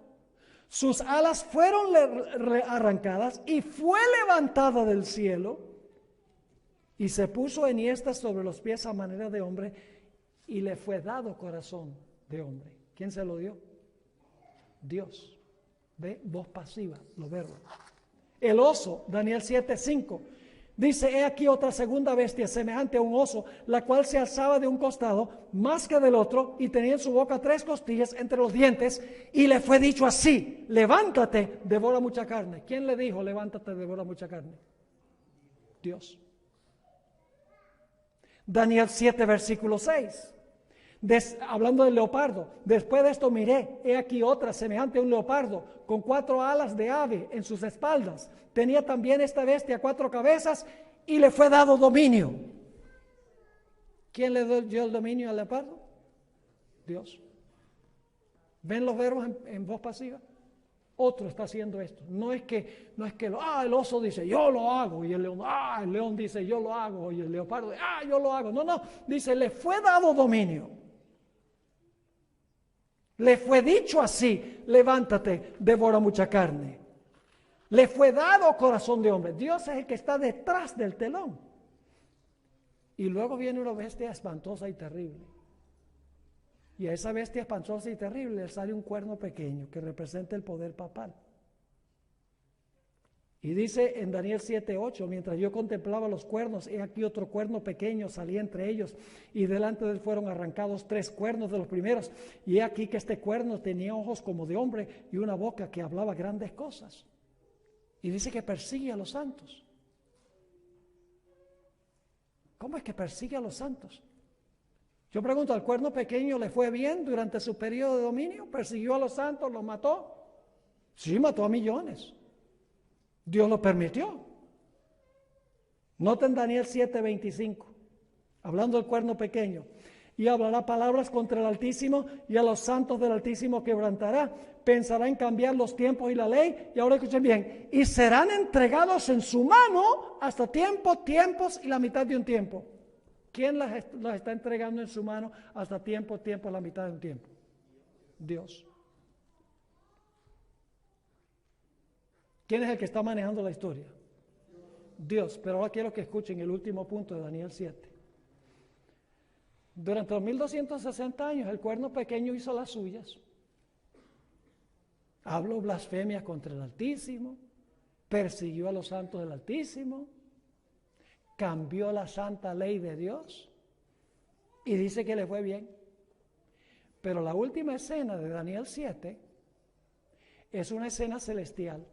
Sus alas fueron arrancadas y fue levantada del cielo y se puso enhiesta sobre los pies a manera de hombre y le fue dado corazón de hombre. ¿Quién se lo dio? Dios. ¿Ve? Voz pasiva, los verbos. El oso, Daniel 7:5, dice: he aquí otra segunda bestia semejante a un oso, la cual se alzaba de un costado más que del otro, y tenía en su boca 3 costillas entre los dientes, y le fue dicho así: levántate, devora mucha carne. ¿Quién le dijo levántate, devora mucha carne? Dios. Daniel 7, versículo 6. Hablando del leopardo: después de esto miré, he aquí otra semejante a un leopardo, con 4 alas de ave en sus espaldas. Tenía también esta bestia 4 cabezas y le fue dado dominio. ¿Quién le dio el dominio al leopardo? Dios. ¿Ven los verbos en voz pasiva? Otro está haciendo esto. No es que el oso dice yo lo hago, y el león dice yo lo hago, y el leopardo yo lo hago. No, dice le fue dado dominio. Le fue dicho así: levántate, devora mucha carne. Le fue dado corazón de hombre. Dios es el que está detrás del telón. Y luego viene una bestia espantosa y terrible. Y a esa bestia espantosa y terrible le sale un cuerno pequeño que representa el poder papal. Y dice en Daniel 7:8: mientras yo contemplaba los cuernos, he aquí otro cuerno pequeño salía entre ellos, y delante de él fueron arrancados 3 cuernos de los primeros. Y he aquí que este cuerno tenía ojos como de hombre y una boca que hablaba grandes cosas. Y dice que persigue a los santos. ¿Cómo es que persigue a los santos? Yo pregunto, ¿al cuerno pequeño le fue bien durante su periodo de dominio? ¿Persiguió a los santos? ¿Los mató? Sí, mató a millones. Dios lo permitió. Noten Daniel 7:25, hablando del cuerno pequeño: y hablará palabras contra el Altísimo, y a los santos del Altísimo quebrantará. Pensará en cambiar los tiempos y la ley. Y ahora escuchen bien: y serán entregados en su mano hasta tiempos y la mitad de un tiempo. ¿Quién las está entregando en su mano hasta tiempos, la mitad de un tiempo? Dios. ¿Quién es el que está manejando la historia? Dios. Pero ahora quiero que escuchen el último punto de Daniel 7. Durante los 1260 años el cuerno pequeño hizo las suyas. Habló blasfemias contra el Altísimo, persiguió a los santos del Altísimo, cambió la santa ley de Dios y dice que le fue bien. Pero la última escena de Daniel 7 es una escena celestial.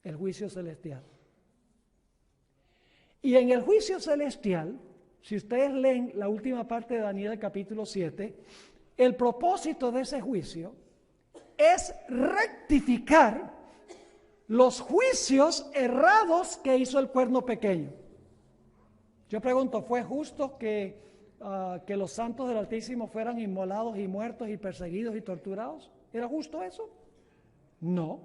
El juicio celestial. Y en el juicio celestial, si ustedes leen la última parte de Daniel capítulo 7, el propósito de ese juicio es rectificar los juicios errados que hizo el cuerno pequeño. Yo pregunto, ¿fue justo que los santos del Altísimo fueran inmolados y muertos y perseguidos y torturados? ¿Era justo eso? No.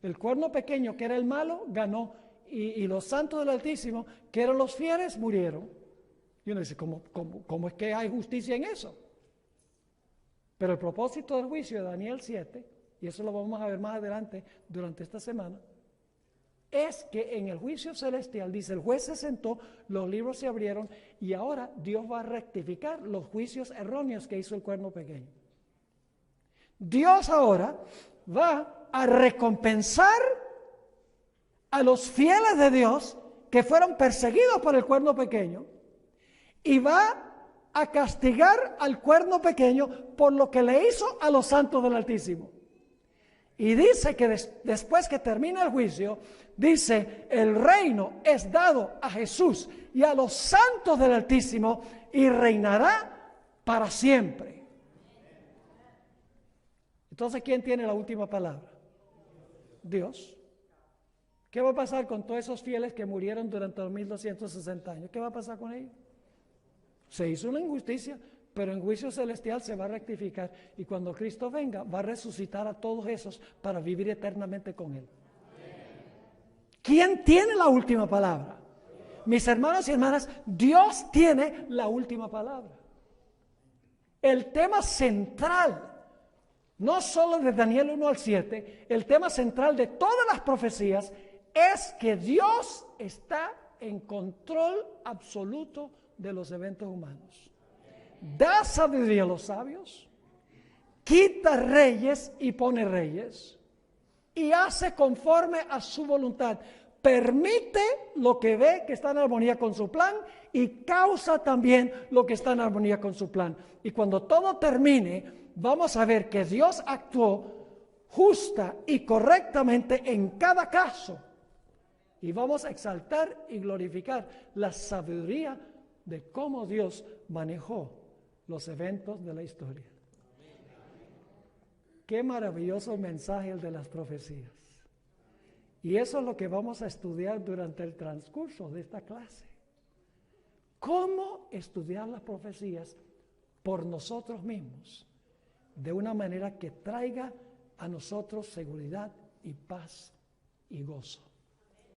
El cuerno pequeño, que era el malo, ganó, y los santos del Altísimo, que eran los fieles, murieron. Y uno dice, ¿cómo es que hay justicia en eso? Pero el propósito del juicio de Daniel 7, y eso lo vamos a ver más adelante durante esta semana, es que en el juicio celestial, dice, el juez se sentó, los libros se abrieron, y ahora Dios va a rectificar los juicios erróneos que hizo el cuerno pequeño. Dios ahora va a recompensar a los fieles de Dios que fueron perseguidos por el cuerno pequeño, y va a castigar al cuerno pequeño por lo que le hizo a los santos del Altísimo. Y dice que después que termina el juicio, dice, el reino es dado a Jesús y a los santos del Altísimo y reinará para siempre. Entonces, ¿quién tiene la última palabra? Dios. ¿Qué va a pasar con todos esos fieles que murieron durante los 1260 años? ¿Qué va a pasar con ellos? Se hizo una injusticia, pero en juicio celestial se va a rectificar, y cuando Cristo venga va a resucitar a todos esos para vivir eternamente con Él. ¿Quién tiene la última palabra? Mis hermanos y hermanas, Dios tiene la última palabra. El tema central, no solo de Daniel 1 al 7, el tema central de todas las profecías es que Dios está en control absoluto de los eventos humanos. Da sabiduría a los sabios, quita reyes y pone reyes, y hace conforme a su voluntad. Permite lo que ve que está en armonía con su plan y causa también lo que está en armonía con su plan. Y cuando todo termine, vamos a ver que Dios actuó justa y correctamente en cada caso. Y vamos a exaltar y glorificar la sabiduría de cómo Dios manejó los eventos de la historia. Qué maravilloso mensaje el de las profecías. Y eso es lo que vamos a estudiar durante el transcurso de esta clase. Cómo estudiar las profecías por nosotros mismos, de una manera que traiga a nosotros seguridad y paz y gozo.